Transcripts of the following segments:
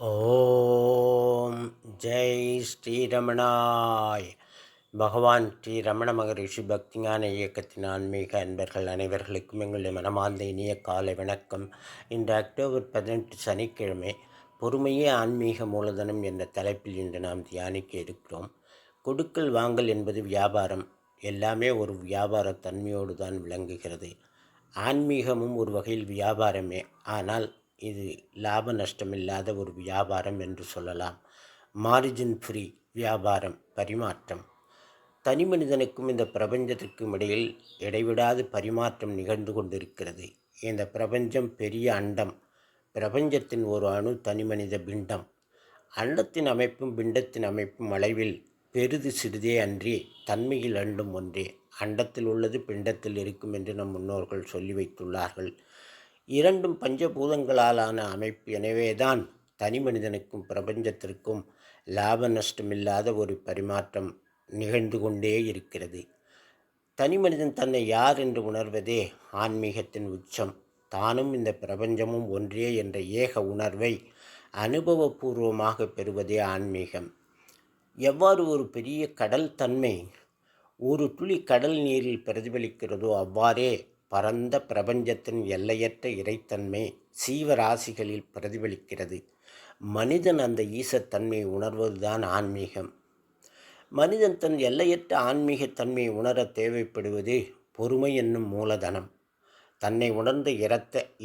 ஓம் ஜெய் ஸ்ரீரமணாய். பகவான் ஸ்ரீ ரமண மகரிஷி பக்திஞான இயக்கத்தின் ஆன்மீக அன்பர்கள் அனைவர்களுக்கும் எங்களுடைய மனமார்ந்த இனிய காலை வணக்கம். இன்று அக்டோபர் 18 சனிக்கிழமை. பொறுமையே ஆன்மீக மூலதனம் என்ற தலைப்பில் இன்று நாம் தியானிக்க இருக்கிறோம். கொடுக்கல் வாங்கல் என்பது வியாபாரம். எல்லாமே ஒரு வியாபார தன்மையோடு தான் விளங்குகிறது. ஆன்மீகமும் ஒரு வகையில் வியாபாரமே. ஆனால் இது லாப நஷ்டமில்லாத ஒரு வியாபாரம் என்று சொல்லலாம். மார்ஜின் ஃப்ரீ வியாபாரம், பரிமாற்றம். தனி மனிதனுக்கும் இந்த பிரபஞ்சத்திற்கும் இடையில் இடைவிடாது பரிமாற்றம் நிகழ்ந்து கொண்டிருக்கிறது. இந்த பிரபஞ்சம் பெரிய அண்டம். பிரபஞ்சத்தின் ஒரு அணு தனி மனித பிண்டம். அண்டத்தின் அமைப்பும் பிண்டத்தின் அமைப்பும் அளவில் பெரிது சிறிதே அன்றி தன்மையில் ரெண்டும் ஒன்றே. அண்டத்தில் உள்ளது பிண்டத்தில் இருக்கும் என்று நம் முன்னோர்கள் சொல்லி வைத்துள்ளார்கள். இரண்டும் பஞ்சபூதங்களாலான அமைப்பு. எனவேதான் தனி மனிதனுக்கும் பிரபஞ்சத்திற்கும் லாப நஷ்டமில்லாத ஒரு பரிமாற்றம் நிகழ்ந்து கொண்டே இருக்கிறது. தனி மனிதன் தன்னை யார் என்று உணர்வதே ஆன்மீகத்தின் உச்சம். தானும் இந்த பிரபஞ்சமும் ஒன்றே என்ற ஏக உணர்வை அனுபவபூர்வமாக பெறுவதே ஆன்மீகம். எவ்வாறு ஒரு பெரிய கடல் தன்மை ஒரு துளி கடல் நீரில் பிரதிபலிக்கிறதோ அவ்வாறே பரந்த பிரபஞ்சத்தின் எல்லையற்ற இறைத்தன்மை சீவராசிகளில் பிரதிபலிக்கிறது. மனிதன் அந்த ஈசத்தன்மையை உணர்வதுதான் ஆன்மீகம். மனிதன் தன் எல்லையற்ற ஆன்மீகத்தன்மையை உணர தேவைப்படுவது பொறுமை என்னும் மூலதனம். தன்னை உணர்ந்த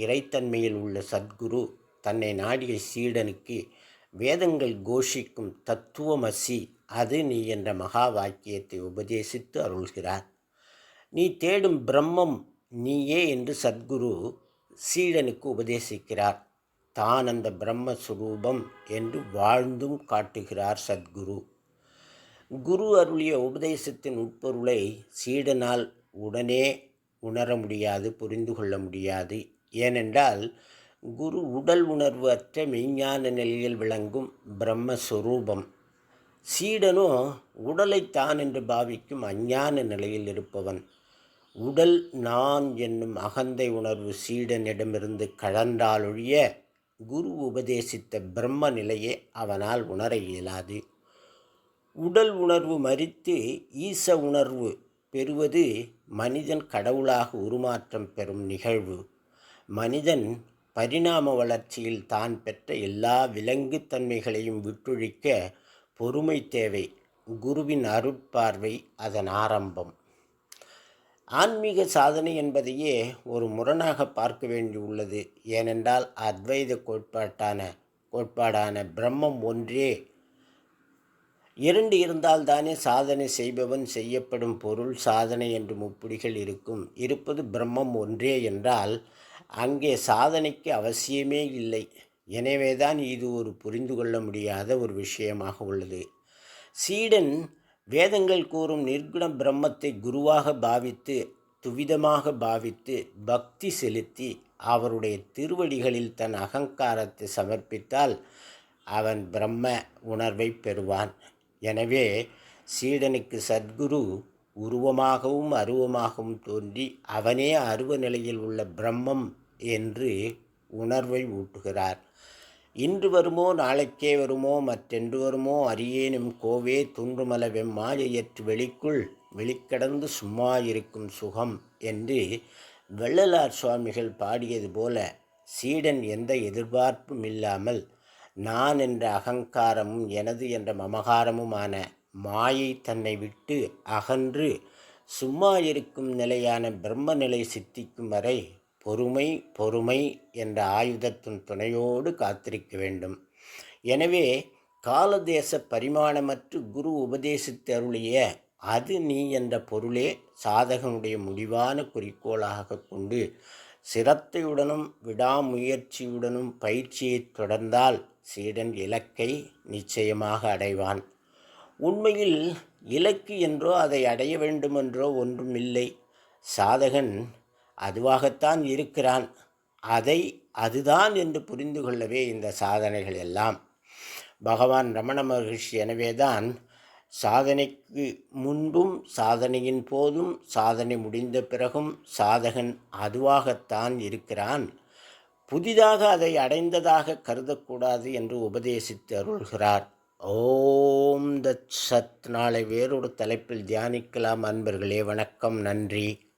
இறைத்தன்மையில் உள்ள சத்குரு தன்னை நாடிய சீடனுக்கு வேதங்கள் கோஷிக்கும் தத்துவமசி அது நீ என்ற மகா வாக்கியத்தை உபதேசித்து அருள்கிறார். நீ தேடும் பிரம்மம் நீயே என்று சத்குரு சீடனுக்கு உபதேசிக்கிறார். தான் அந்த பிரம்மஸ்வரூபம் என்று வாழ்ந்தும் காட்டுகிறார் சத்குரு. குரு அருளிய உபதேசத்தின் உட்பொருளை சீடனால் உடனே உணர முடியாது, புரிந்து கொள்ள முடியாது. ஏனென்றால் குரு உடல் உணர்வு அற்ற மெய்ஞான நிலையில் விளங்கும் பிரம்மஸ்வரூபம். சீடனோ உடலைத்தான் என்று பாவிக்கும் அஞ்ஞான நிலையில் இருப்பவன். உடல் நான் என்னும் அகந்தை உணர்வு சீடனிடமிருந்து கழன்றாலொழிய குரு உபதேசித்த பிரம்ம நிலையே அவனால் உணர இயலாது. உடல் உணர்வு மறித்து ஈச உணர்வு பெறுவது மனிதன் கடவுளாக உருமாற்றம் பெறும் நிகழ்வு. மனிதன் பரிணாம வளர்ச்சியில் தான் பெற்ற எல்லா விலங்குத்தன்மைகளையும் விட்டொழிக்க பொறுமை தேவை. குருவின் அருட்பார்வை அதன் ஆரம்பம். ஆன்மீக சாதனை என்பதையே ஒரு முரணாக பார்க்க வேண்டியுள்ளது. ஏனென்றால் அத்வைத கோட்பாடான பிரம்மம் ஒன்றே. இரண்டு இருந்தால்தானே சாதனை செய்பவன் செய்யப்படும் பொருள் சாதனை என்று முப்புடிகள் இருக்கும். இருப்பது பிரம்மம் ஒன்றே என்றால் அங்கே சாதனைக்கு அவசியமே இல்லை. எனவேதான் இது ஒரு புரிந்து கொள்ள முடியாத ஒரு விஷயமாக உள்ளது. சீடன் வேதங்கள் கூறும் நிர்குண பிரம்மத்தை குருவாக பாவித்து துவிதமாக பாவித்து பக்தி செலுத்தி அவருடைய திருவடிகளில் தன் அகங்காரத்தை சமர்ப்பித்தால் அவன் பிரம்ம உணர்வை பெறுவான். எனவே சீடனுக்கு சத்குரு உருவமாகவும் அருவமாகவும் தோன்றி அவனே அருவ நிலையில் உள்ள பிரம்மம் என்று உணர்வை ஊட்டுகிறார். இன்று வருமோ நாளைக்கே வருமோ மற்றென்று வருமோ அறியேனும் கோவே துன்றுமல வெம்மாயையற்று வெளிக்குள் வெளிக்கடந்து சும்மா இருக்கும் சுகம் என்று வள்ளலார் சுவாமிகள் பாடியது போல சீடன் எந்த எதிர்பார்ப்பும் இல்லாமல் நான் என்ற அகங்காரமும் எனது என்ற மமகாரமுமான மாயை தன்னை விட்டு அகன்று சும்மா இருக்கும் நிலையான பிரம்ம நிலை சித்திக்கும் வரை பொறுமை பொறுமை என்ற ஆயுதத்தின் துணையோடு காத்திருக்க வேண்டும். எனவே காலதேச பரிமாணமற்று குரு உபதேசித்து அருளிய அது நீ என்ற பொருளே சாதகனுடைய முடிவான குறிக்கோளாக கொண்டு சிரத்தையுடனும் விடாமுயற்சியுடனும் பயிற்சியை தொடர்ந்தால் சீடன் இலக்கை நிச்சயமாக அடைவான். உண்மையில் இலக்கு என்றோ அதை அடைய வேண்டுமென்றோ ஒன்றும் இல்லை. சாதகன் அதுவாகத்தான் இருக்கிறான். அதை அதுதான் என்று புரிந்து கொள்ளவே இந்த சாதனைகள் எல்லாம். பகவான் ரமண மகரிஷி எனவேதான் சாதனைக்கு முன்பும் சாதனையின் போதும் சாதனை முடிந்த பிறகும் சாதகன் அதுவாகத்தான் இருக்கிறான். புதிதாக அதை அடைந்ததாக கருதக்கூடாது என்று உபதேசித்து அருள்கிறார். ஓம் தத் சத். நாளை வேறொரு தலைப்பில் தியானிக்கலாம் அன்பர்களே. வணக்கம், நன்றி.